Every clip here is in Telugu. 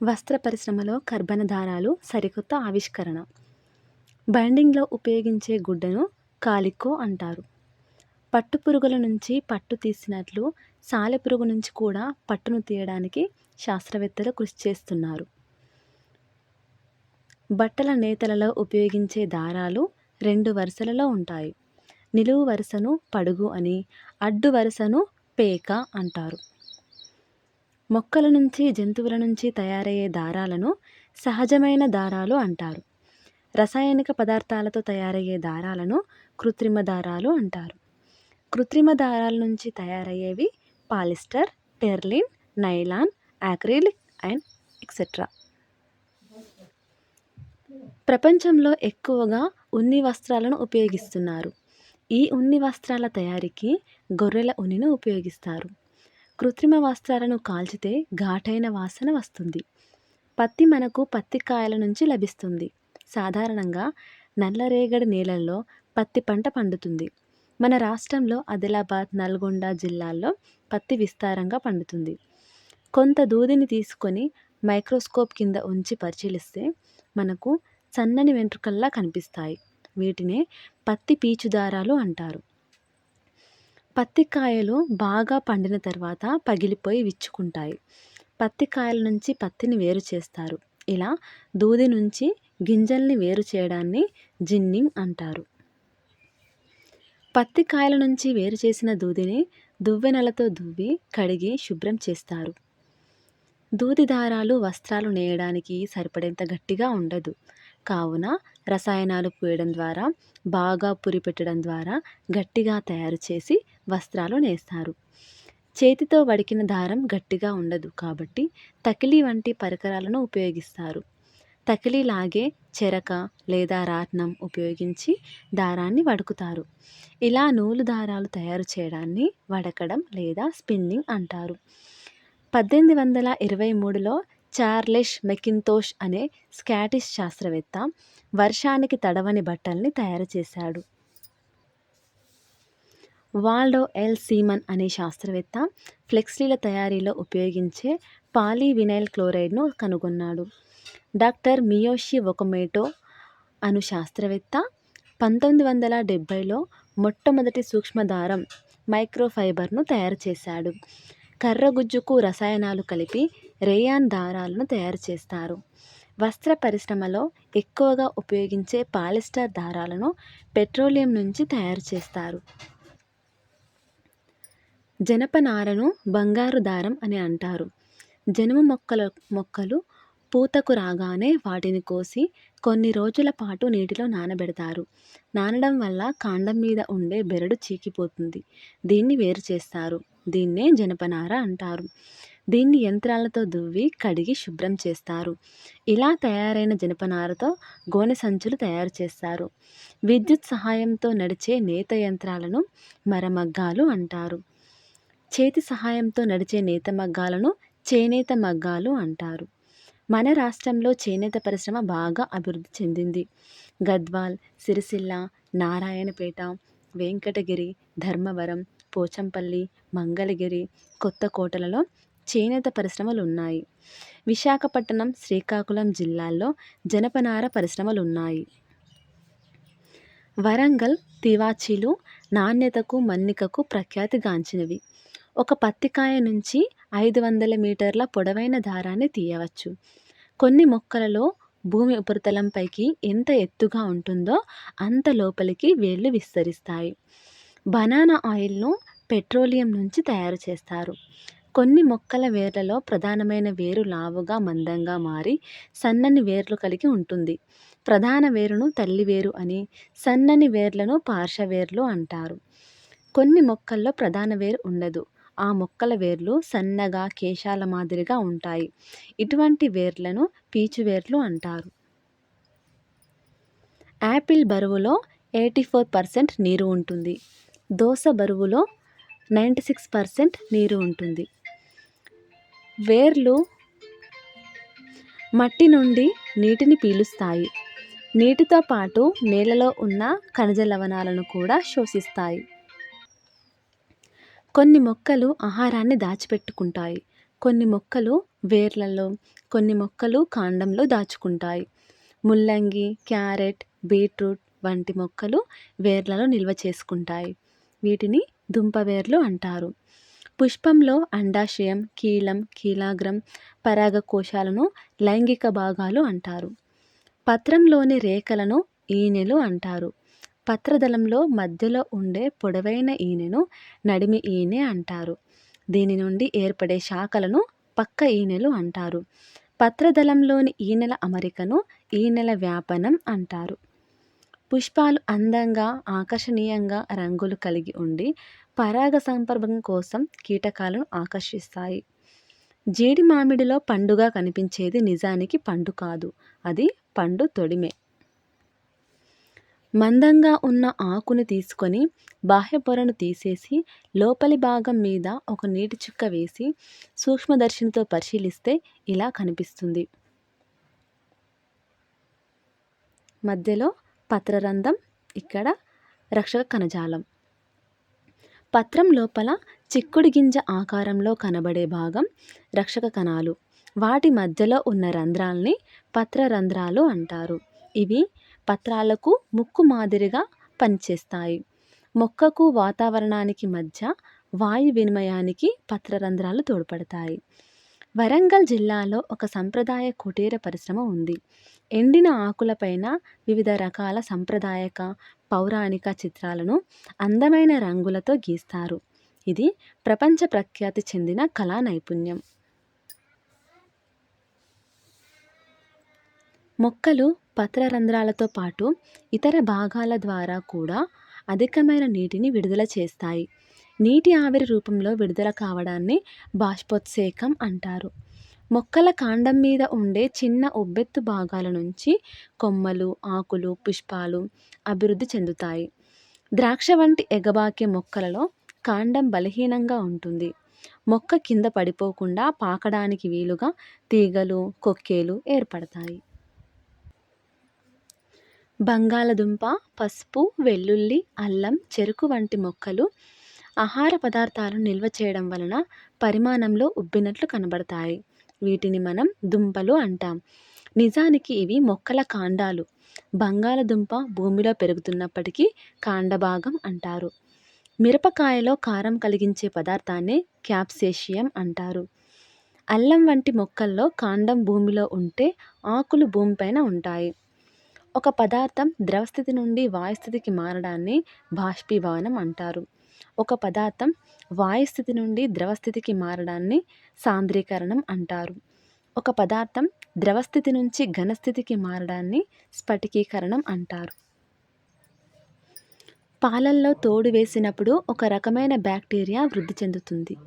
వస్త్ర పరిశ్రమలో కర్బన దారాలు సరికొత్త ఆవిష్కరణ. బైండింగ్‌లో ఉపయోగించే గుడ్డను కాలికో అంటారు. పట్టుపురుగుల నుంచి పట్టు తీసినట్లు సాలెపురుగు నుంచి కూడా పట్టును తీయడానికి శాస్త్రవేత్తలు కృషి చేస్తున్నారు. బట్టల నేతలలో ఉపయోగించే దారాలు 2 వరుసలలో ఉంటాయి. నిలువు వరుసను పడుగు అని, అడ్డు వరుసను పేక అంటారు. మొక్కల నుంచి, జంతువుల నుంచి తయారయ్యే దారాలను సహజమైన దారాలు అంటారు. రసాయనిక పదార్థాలతో తయారయ్యే దారాలను కృత్రిమ దారాలు అంటారు. కృత్రిమ దారాల నుంచి తయారయ్యేవి polyester, terylene, nylon, acrylic and etcetera. ప్రపంచంలో ఎక్కువగా ఉన్ని వస్త్రాలను ఉపయోగిస్తున్నారు. ఈ ఉన్ని వస్త్రాల తయారీకి గొర్రెల ఉన్నిని ఉపయోగిస్తారు. కృత్రిమ వస్త్రాలను కాల్చితే ఘాటైన వాసన వస్తుంది. పత్తి మనకు పత్తి కాయల నుంచి లభిస్తుంది. సాధారణంగా నల్లరేగడి నేలల్లో పత్తి పంట పండుతుంది. మన రాష్ట్రంలో ఆదిలాబాద్, నల్గొండ జిల్లాల్లో పత్తి విస్తారంగా పండుతుంది. కొంత దూదిని తీసుకొని మైక్రోస్కోప్ కింద ఉంచి పరిశీలిస్తే మనకు సన్నని వెంట్రుకల్లా కనిపిస్తాయి. వీటినే పత్తి పీచు దారాలు అంటారు. పత్తి కాయలు బాగా పండిన తర్వాత పగిలిపోయి విచ్చుకుంటాయి. పత్తి కాయల నుంచి పత్తిని వేరు చేస్తారు. ఇలా దూది నుంచి గింజల్ని వేరు చేయడాన్ని జిన్నింగ్ అంటారు. పత్తి కాయల నుంచి వేరు చేసిన దూదిని దువ్వెనలతో దువ్వి కడిగి శుభ్రం చేస్తారు. దూది దారాలు వస్త్రాలు నేయడానికి సరిపడేంత గట్టిగా ఉండదు. కావున రసాయనాలు పూయడం ద్వారా, బాగా పురిపెట్టడం ద్వారా గట్టిగా తయారు చేసి వస్త్రాలు నేస్తారు. చేతితో వడికిన దారం గట్టిగా ఉండదు కాబట్టి తకిలీ వంటి పరికరాలను ఉపయోగిస్తారు. తకిలీ లాగే చెరక లేదా రాట్నం ఉపయోగించి దారాన్ని వడుకుతారు. ఇలా నూలు దారాలు తయారు చేయడాన్ని వడకడం లేదా స్పిన్నింగ్ అంటారు. 1823లో చార్లెస్ మెకింతోష్ అనే స్కాటిష్ శాస్త్రవేత్త వర్షానికి తడవని బట్టల్ని తయారు చేశాడు. వాల్డో ఎల్ సీమన్ అనే శాస్త్రవేత్త ఫ్లెక్స్ల తయారీలో ఉపయోగించే పాలీవినైల్ క్లోరైడ్ను కనుగొన్నాడు. డాక్టర్ మియోషి ఒకమోటో అను శాస్త్రవేత్త 1970లో మొట్టమొదటి సూక్ష్మదారం మైక్రోఫైబర్ను తయారు చేశాడు. కర్రగుజ్జుకు రసాయనాలు కలిపి రేయాన్ దారాలను తయారు చేస్తారు. వస్త్ర పరిశ్రమలో ఎక్కువగా ఉపయోగించే పాలిస్టర్ దారాలను పెట్రోలియం నుంచి తయారు చేస్తారు. జనపనారను బంగారు దారం అని అంటారు. జనుము మొక్కలు పూతకు రాగానే వాటిని కోసి కొన్ని రోజుల పాటు నీటిలో నానబెడతారు. నానడం వల్ల కాండం మీద ఉండే బెరడు చీకిపోతుంది. దీన్ని వేరు చేస్తారు. దీన్నే జనపనార అంటారు. దీన్ని యంత్రాలతో దువ్వి కడిగి శుభ్రం చేస్తారు. ఇలా తయారైన జనపనారతో గోనె సంచులు తయారు చేస్తారు. విద్యుత్ సహాయంతో నడిచే నేత యంత్రాలను మరమగ్గాలు అంటారు. చేతి సహాయంతో నడిచే నేత మగ్గాలను చేనేత మగ్గాలు అంటారు. మన రాష్ట్రంలో చేనేత పరిశ్రమ బాగా అభివృద్ధి చెందింది. గద్వాల్, సిరిసిల్ల, నారాయణపేట, వెంకటగిరి, ధర్మవరం, పోచంపల్లి, మంగళగిరి, కొత్తకోటలలో చేనేత పరిశ్రమలు ఉన్నాయి. విశాఖపట్నం, శ్రీకాకుళం జిల్లాల్లో జనపనార పరిశ్రమలున్నాయి. వరంగల్ తివాచీలు నాణ్యతకు, మన్నికకు ప్రఖ్యాతిగాంచినవి. ఒక పత్తికాయ నుంచి 500 మీటర్ల పొడవైన దారాన్ని తీయవచ్చు. కొన్ని మొక్కలలో భూమి ఉపరితలంపైకి ఎంత ఎత్తుగా ఉంటుందో అంత లోపలికి వేళ్ళు విస్తరిస్తాయి. బనానా ఆయిల్ను పెట్రోలియం నుంచి తయారు చేస్తారు. కొన్ని మొక్కల వేర్లలో ప్రధానమైన వేరు లావుగా, మందంగా మారి సన్నని వేర్లు కలిగి ఉంటుంది. ప్రధాన వేరును తల్లివేరు అని, సన్నని వేర్లను పార్శ్వవేర్లు అంటారు. కొన్ని మొక్కల్లో ప్రధాన వేరు ఉండదు. ఆ మొక్కల వేర్లు సన్నగా, కేశాల మాదిరిగా ఉంటాయి. ఇటువంటి వేర్లను పీచువేర్లు అంటారు. యాపిల్ బరువులో 84% నీరు ఉంటుంది. దోస బరువులో 96% నీరు ఉంటుంది. వేర్లు మట్టి నుండి నీటిని పీలుస్తాయి. నీటితో పాటు నేలలో ఉన్న ఖనిజ లవణాలను కూడా శోషిస్తాయి. కొన్ని మొక్కలు ఆహారాన్ని దాచిపెట్టుకుంటాయి. కొన్ని మొక్కలు వేర్లలో, కొన్ని మొక్కలు కాండంలో దాచుకుంటాయి. ముల్లంగి, క్యారెట్, బీట్రూట్ వంటి మొక్కలు వేర్లలో నిల్వ చేసుకుంటాయి. వీటిని దుంపవేర్లు అంటారు. పుష్పంలో అండాశయం, కీలం, కీలాగ్రం, పరాగకోశాలను లైంగిక భాగాలు అంటారు. పత్రంలోని రేఖలను ఈనెలు అంటారు. పత్రదళంలో మధ్యలో ఉండే పొడవైన ఈనెను నడిమి ఈనె అంటారు. దీని నుండి ఏర్పడే శాఖలను పక్క ఈనెలు అంటారు. పత్రదళంలోని ఈనెల అమరికను ఈనెల వ్యాపనం అంటారు. పుష్పాలు అందంగా, ఆకర్షణీయంగా రంగులు కలిగి ఉండి పరాగ సంపర్కం కోసం కీటకాలను ఆకర్షిస్తాయి. జీడి మామిడిలో పండుగా కనిపించేది నిజానికి పండు కాదు, అది పండు తొడిమే. మందంగా ఉన్న ఆకుని తీసుకొని బాహ్య పొరను తీసేసి లోపలి భాగం మీద ఒక నీటి చుక్క వేసి సూక్ష్మదర్శినితో పరిశీలిస్తే ఇలా కనిపిస్తుంది. మధ్యలో పత్రరంధ్రం, ఇక్కడ రక్షక కణజాలం. పత్రం లోపల చిక్కుడు గింజ ఆకారంలో కనబడే భాగం రక్షక కణాలు. వాటి మధ్యలో ఉన్న రంధ్రాల్ని పత్రరంధ్రాలు అంటారు. ఇవి పత్రాలకు ముక్కు మాదిరిగా పనిచేస్తాయి. మొక్కకు వాతావరణానికి మధ్య వాయు వినిమయానికి పత్రరంధ్రాలు తోడ్పడతాయి. వరంగల్ జిల్లాలో ఒక సంప్రదాయ కుటీర పరిశ్రమ ఉంది. ఎండిన ఆకులపైన వివిధ రకాల సంప్రదాయక, పౌరాణిక చిత్రాలను అందమైన రంగులతో గీస్తారు. ఇది ప్రపంచ ప్రఖ్యాతి చెందిన కళా నైపుణ్యం. మొక్కలు పత్రరంధ్రాలతో పాటు ఇతర భాగాల ద్వారా కూడా అధికమైన నీటిని విడుదల చేస్తాయి. నీటి ఆవిరి రూపంలో విడుదల కావడాన్ని బాష్పోత్సేకం అంటారు. మొక్కల కాండం మీద ఉండే చిన్న ఉబ్బెత్తు భాగాల నుంచి కొమ్మలు, ఆకులు, పుష్పాలు అభివృద్ధి చెందుతాయి. ద్రాక్ష వంటి ఎగబాకే మొక్కలలో కాండం బలహీనంగా ఉంటుంది. మొక్క కింద పడిపోకుండా పాకడానికి వీలుగా తీగలు, కొక్కేలు ఏర్పడతాయి. బంగాళదుంప, పసుపు, వెల్లుల్లి, అల్లం, చెరుకు వంటి మొక్కలు ఆహార పదార్థాలను నిల్వ చేయడం వలన పరిమాణంలో ఉబ్బినట్లు కనబడతాయి. వీటిని మనం దుంపలు అంటాం. నిజానికి ఇవి మొక్కల కాండాలు. బంగాళదుంప భూమిలో పెరుగుతున్నప్పటికీ కాండభాగం అంటారు. మిరపకాయలో కారం కలిగించే పదార్థాన్ని క్యాప్సేషియం అంటారు. అల్లం వంటి మొక్కల్లో కాండం భూమిలో ఉంటే ఆకులు భూమిపైన ఉంటాయి. ఒక పదార్థం ద్రవస్థితి నుండి వాయుస్థితికి మారడాన్ని బాష్పీభవనం అంటారు. ఒక పదార్థం వాయుస్థితి నుండి ద్రవస్థితికి మారడాన్ని సాంద్రీకరణం అంటారు. ఒక పదార్థం ద్రవస్థితి నుంచి ఘనస్థితికి మారడాన్ని స్ఫటికీకరణం అంటారు. పాలల్లో తోడు వేసినప్పుడు ఒక రకమైన బ్యాక్టీరియా వృద్ధి చెందుతుంది.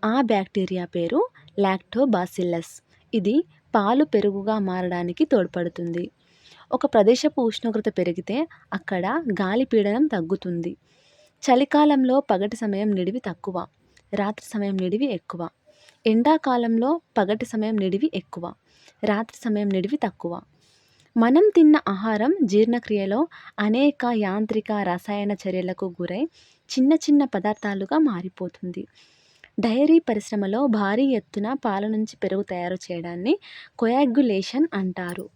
ఆ బ్యాక్టీరియా పేరు లాక్టోబాసిల్లస్. ఇది పాలు పెరుగుగా మారడానికి తోడ్పడుతుంది. ఒక ప్రదేశపు ఉష్ణోగ్రత పెరిగితే అక్కడ గాలి పీడనం తగ్గుతుంది. చలికాలంలో పగటి సమయం నిడివి తక్కువ, రాత్రి సమయం నిడివి ఎక్కువ. ఎండాకాలంలో పగటి సమయం నిడివి ఎక్కువ, రాత్రి సమయం నిడివి తక్కువ. మనం తిన్న ఆహారం జీర్ణక్రియలో అనేక యాంత్రిక, రసాయన చర్యలకు గురై చిన్న చిన్న పదార్థాలుగా మారిపోతుంది. డైరీ పరిశ్రమలో భారీ ఎత్తున పాల నుంచి పెరుగు తయారు చేయడాన్ని కోయాగ్యులేషన్ అంటారు.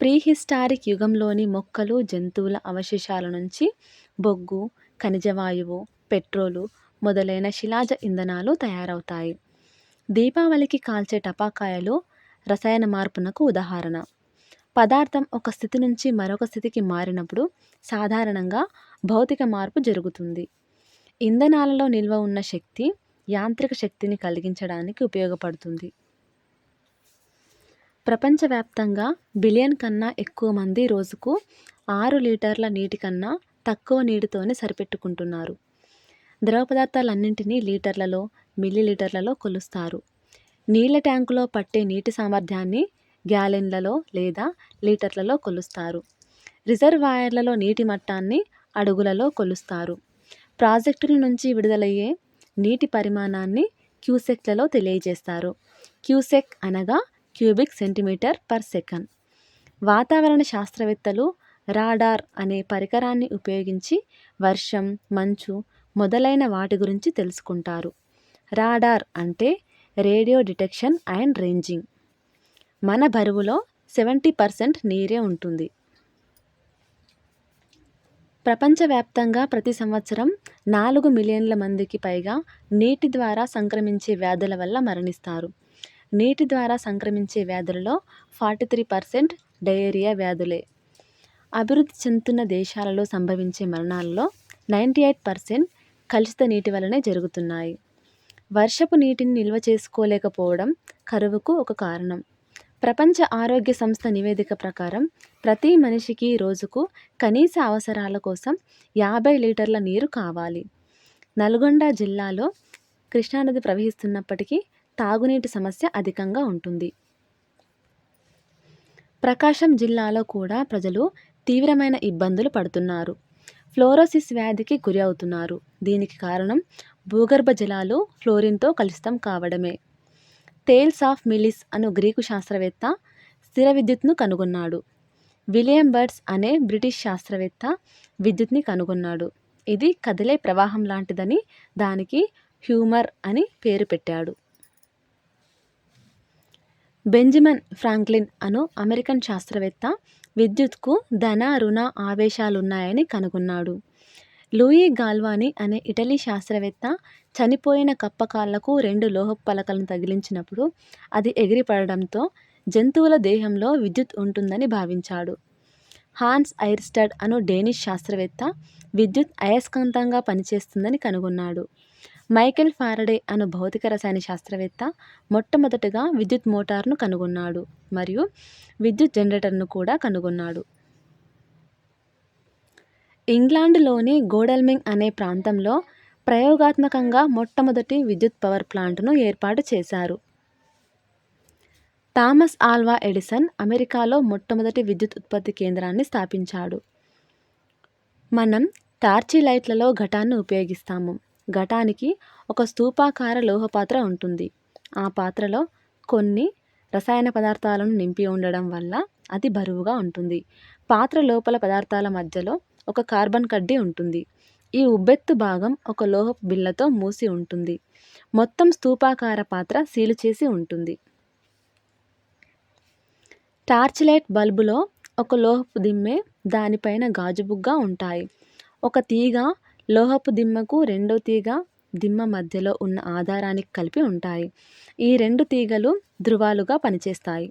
ప్రీహిస్టారిక్ యుగంలోని మొక్కలు, జంతువుల అవశేషాల నుంచి బొగ్గు, ఖనిజవాయువు, పెట్రోలు మొదలైన శిలాజ ఇంధనాలు తయారవుతాయి. దీపావళికి కాల్చే టపాకాయలు రసాయన మార్పునకు ఉదాహరణ. పదార్థం ఒక స్థితి నుంచి మరొక స్థితికి మారినప్పుడు సాధారణంగా భౌతిక మార్పు జరుగుతుంది. ఇంధనాలలో నిల్వ ఉన్న శక్తి యాంత్రిక శక్తిని కలిగించడానికి ఉపయోగపడుతుంది. ప్రపంచవ్యాప్తంగా బిలియన్ కన్నా ఎక్కువ మంది రోజుకు 6 లీటర్ల నీటి కన్నా తక్కువ నీటితోనే సరిపెట్టుకుంటున్నారు. ద్రవ పదార్థాలన్నింటినీ లీటర్లలో, మిల్లీలీటర్లలో కొలుస్తారు. నీళ్ళ ట్యాంకులో పట్టే నీటి సామర్థ్యాన్ని గ్యాలన్లలో లేదా లీటర్లలో కొలుస్తారు. రిజర్వాయర్లలో నీటి మట్టాన్ని అడుగులలో కొలుస్తారు. ప్రాజెక్టుల నుంచి విడుదలయ్యే నీటి పరిమాణాన్ని క్యూసెక్లలో తెలియజేస్తారు. క్యూసెక్ అనగా క్యూబిక్ సెంటీమీటర్ పర్ సెకండ్. వాతావరణ శాస్త్రవేత్తలు రాడార్ అనే పరికరాన్ని ఉపయోగించి వర్షం, మంచు మొదలైన వాటి గురించి తెలుసుకుంటారు. రాడార్ అంటే రేడియో డిటెక్షన్ అండ్ రేంజింగ్. మన బరువులో 70% నీరే ఉంటుంది. ప్రపంచవ్యాప్తంగా ప్రతి సంవత్సరం 4 మిలియన్ల మందికి పైగా నీటి ద్వారా సంక్రమించే వ్యాధుల వల్ల మరణిస్తారు. నీటి ద్వారా సంక్రమించే వ్యాధులలో 43% డయేరియా వ్యాధులే. అభివృద్ధి చెందుతున్న దేశాలలో సంభవించే మరణాలలో 98% కలుషిత నీటి వలనే జరుగుతున్నాయి. వర్షపు నీటిని నిల్వ చేసుకోలేకపోవడం కరువుకు ఒక కారణం. ప్రపంచ ఆరోగ్య సంస్థ నివేదిక ప్రకారం ప్రతి మనిషికి రోజుకు కనీస అవసరాల కోసం 50 లీటర్ల నీరు కావాలి. నల్గొండ జిల్లాలో కృష్ణానది ప్రవహిస్తున్నప్పటికీ తాగునీటి సమస్య అధికంగా ఉంటుంది. ప్రకాశం జిల్లాలో కూడా ప్రజలు తీవ్రమైన ఇబ్బందులు పడుతున్నారు. ఫ్లోరోసిస్ వ్యాధికి గురి అవుతున్నారు. దీనికి కారణం భూగర్భ జలాలు ఫ్లోరిన్తో కలుషితం కావడమే. థేల్స్ ఆఫ్ మిలిస్ అను గ్రీకు శాస్త్రవేత్త స్థిర విద్యుత్ను కనుగొన్నాడు. విలియం బర్డ్స్ అనే బ్రిటిష్ శాస్త్రవేత్త విద్యుత్ని కనుగొన్నాడు. ఇది కదిలే ప్రవాహం లాంటిదని దానికి హ్యూమర్ అని పేరు పెట్టాడు. బెంజమిన్ ఫ్రాంక్లిన్ అను అమెరికన్ శాస్త్రవేత్త విద్యుత్కు ధన రుణ ఆవేశాలున్నాయని కనుగొన్నాడు. లూయి గాల్వానీ అనే ఇటలీ శాస్త్రవేత్త చనిపోయిన కప్ప కాళ్లకు 2 లోహపు పలకలను తగిలించినప్పుడు అది ఎగిరిపడడంతో జంతువుల దేహంలో విద్యుత్ ఉంటుందని భావించాడు. హాన్స్ ఐర్స్టడ్ అను డేనిష్ శాస్త్రవేత్త విద్యుత్ అయస్కాంతంగా పనిచేస్తుందని కనుగొన్నాడు. మైకెల్ ఫారడే అను భౌతిక రసాయన శాస్త్రవేత్త మొట్టమొదటగా విద్యుత్ మోటార్ను కనుగొన్నాడు మరియు విద్యుత్ జనరేటర్ను కూడా కనుగొన్నాడు. ఇంగ్లాండ్లోని గోడల్మింగ్ అనే ప్రాంతంలో ప్రయోగాత్మకంగా మొట్టమొదటి విద్యుత్ పవర్ ప్లాంట్ను ఏర్పాటు చేశారు. థామస్ ఆల్వా ఎడిసన్ అమెరికాలో మొట్టమొదటి విద్యుత్ ఉత్పత్తి కేంద్రాన్ని స్థాపించాడు. మనం టార్చి లైట్లలో ఘటాన్ని ఉపయోగిస్తాము. ఘటానికి ఒక స్తూపాకార లోహ పాత్ర ఉంటుంది. ఆ పాత్రలో కొన్ని రసాయన పదార్థాలను నింపి ఉండడం వల్ల అది బరువుగా ఉంటుంది. పాత్ర లోపల పదార్థాల మధ్యలో ఒక కార్బన్ కడ్డీ ఉంటుంది. ఈ ఉబ్బెత్తు భాగం ఒక లోహపు బిళ్ళతో మూసి ఉంటుంది. మొత్తం స్తూపాకార పాత్ర సీలు చేసి ఉంటుంది. టార్చ్ లైట్ బల్బులో ఒక లోహపు దిమ్మె, దానిపైన గాజు బుగ్గ ఉంటాయి. ఒక తీగ లోహపు దిమ్మకు రెండో తీగ దిమ్మ మధ్యలో ఉన్న ఆధారానికి కలిపి ఉంటాయి. ఈ 2 తీగలు ధ్రువాలుగా పనిచేస్తాయి.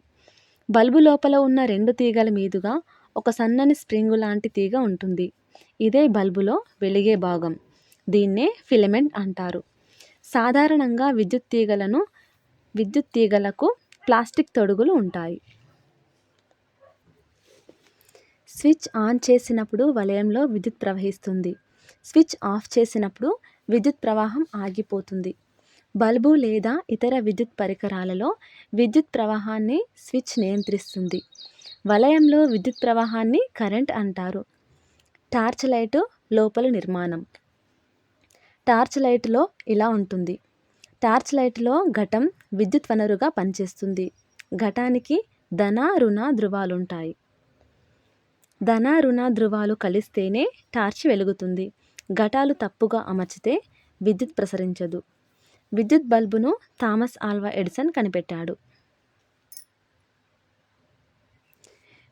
బల్బు లోపల ఉన్న 2 తీగల మీదుగా ఒక సన్నని స్ప్రింగు లాంటి తీగ ఉంటుంది. ఇదే బల్బులో వెలిగే భాగం. దీన్నే ఫిలమెంట్ అంటారు. సాధారణంగా విద్యుత్ తీగలకు ప్లాస్టిక్ తొడుగులు ఉంటాయి. స్విచ్ ఆన్ చేసినప్పుడు వలయంలో విద్యుత్ ప్రవహిస్తుంది. స్విచ్ ఆఫ్ చేసినప్పుడు విద్యుత్ ప్రవాహం ఆగిపోతుంది. బల్బు లేదా ఇతర విద్యుత్ పరికరాలలో విద్యుత్ ప్రవాహాన్ని స్విచ్ నియంత్రిస్తుంది. వలయంలో విద్యుత్ ప్రవాహాన్ని కరెంట్ అంటారు. టార్చ్ లైటు లోపలి నిర్మాణం. టార్చ్ లైటులో ఇలా ఉంటుంది. టార్చ్ లైటులో ఘటం విద్యుత్ వనరుగా పనిచేస్తుంది. ఘటానికి ధన రుణ ధ్రువాలుంటాయి. ధన రుణ ధ్రువాలు కలిస్తేనే టార్చ్ వెలుగుతుంది. ఘటాలు తప్పుగా అమర్చితే విద్యుత్ ప్రసరించదు. విద్యుత్ బల్బును థామస్ ఆల్వా ఎడిసన్ కనిపెట్టాడు.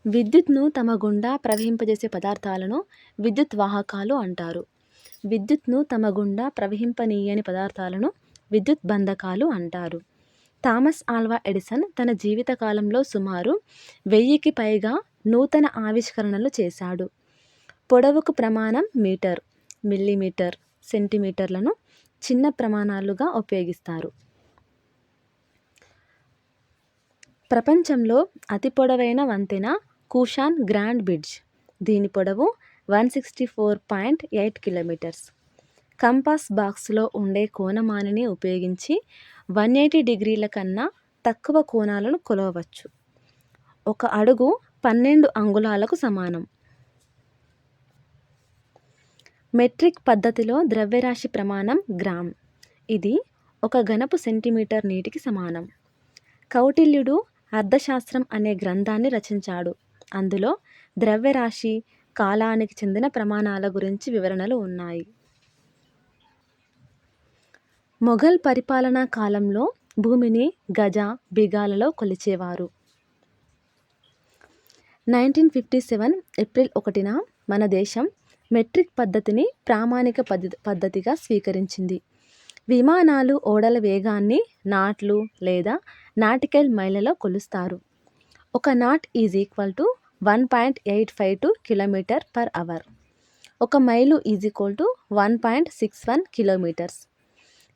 విద్యుత్ను తమ గుండా ప్రవహింపజేసే పదార్థాలను విద్యుత్ వాహకాలు అంటారు. విద్యుత్ను తమ గుండా ప్రవహింపనీయని పదార్థాలను విద్యుత్ బంధకాలు అంటారు. థామస్ ఆల్వా ఎడిసన్ తన జీవితకాలంలో సుమారు 1000కి పైగా నూతన ఆవిష్కరణలు చేశాడు. పొడవుకు ప్రమాణం మీటర్, మిల్లీమీటర్, సెంటీమీటర్లను చిన్న ప్రమాణాలుగా ఉపయోగిస్తారు. ప్రపంచంలో అతి పొడవైన వంతెన కుషాన్ గ్రాండ్ బ్రిడ్జ్. దీని పొడవు 164.8 కిలోమీటర్స్. కంపాస్ బాక్స్లో ఉండే కోణమానిని ఉపయోగించి 180 డిగ్రీల కన్నా తక్కువ కోణాలను కొలవవచ్చు. 1 అడుగు 12 అంగుళాలకు సమానం. మెట్రిక్ పద్ధతిలో ద్రవ్యరాశి ప్రమాణం గ్రామ్. ఇది 1 ఘనపు సెంటీమీటర్ నీటికి సమానం. కౌటిల్యుడు అర్థశాస్త్రం అనే గ్రంథాన్ని రచించాడు. అందులో ద్రవ్యరాశి, కాలానికి చెందిన ప్రమాణాల గురించి వివరణలు ఉన్నాయి. మొఘల్ పరిపాలనా కాలంలో భూమిని గజ, బిగాలలో కొలిచేవారు. 1957 ఏప్రిల్ 1న మన దేశం మెట్రిక్ పద్ధతిని ప్రామాణిక పద్ధతిగా స్వీకరించింది. విమానాలు, ఓడల వేగాన్ని నాట్లు లేదా నాటికల్ మైళ్ళలో కొలుస్తారు. ఒక not is equal to 1.852 km/h. ఒక మైలు ఈజ్ ఈక్వల్ టు 1.61 కిలోమీటర్స్.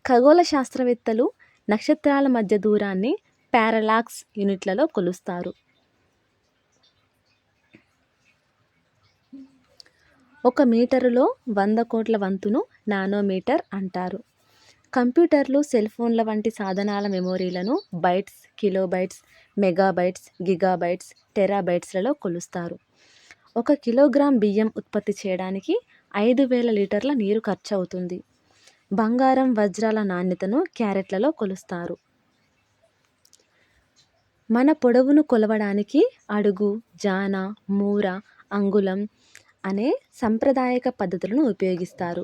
ఖగోళ శాస్త్రవేత్తలు నక్షత్రాల మధ్య దూరాన్ని పారాలాక్స్ యూనిట్లలో కొలుస్తారు. ఒక మీటరులో 100 కోట్ల వంతును నానోమీటర్ అంటారు. కంప్యూటర్లు, సెల్ ఫోన్ల వంటి సాధనాల మెమొరీలను బైట్స్, కిలోబైట్స్, మెగాబైట్స్, గిగాబైట్స్, టెరాబైట్స్లలో కొలుస్తారు. 1 కిలోగ్రామ్ బియ్యం ఉత్పత్తి చేయడానికి 5,000 లీటర్ల నీరు ఖర్చవుతుంది. బంగారం, వజ్రాల నాణ్యతను క్యారెట్లలో కొలుస్తారు. మన పొడవును కొలవడానికి అడుగు, జాన, మూర, అంగుళం అనే సాంప్రదాయిక పద్ధతులను ఉపయోగిస్తారు.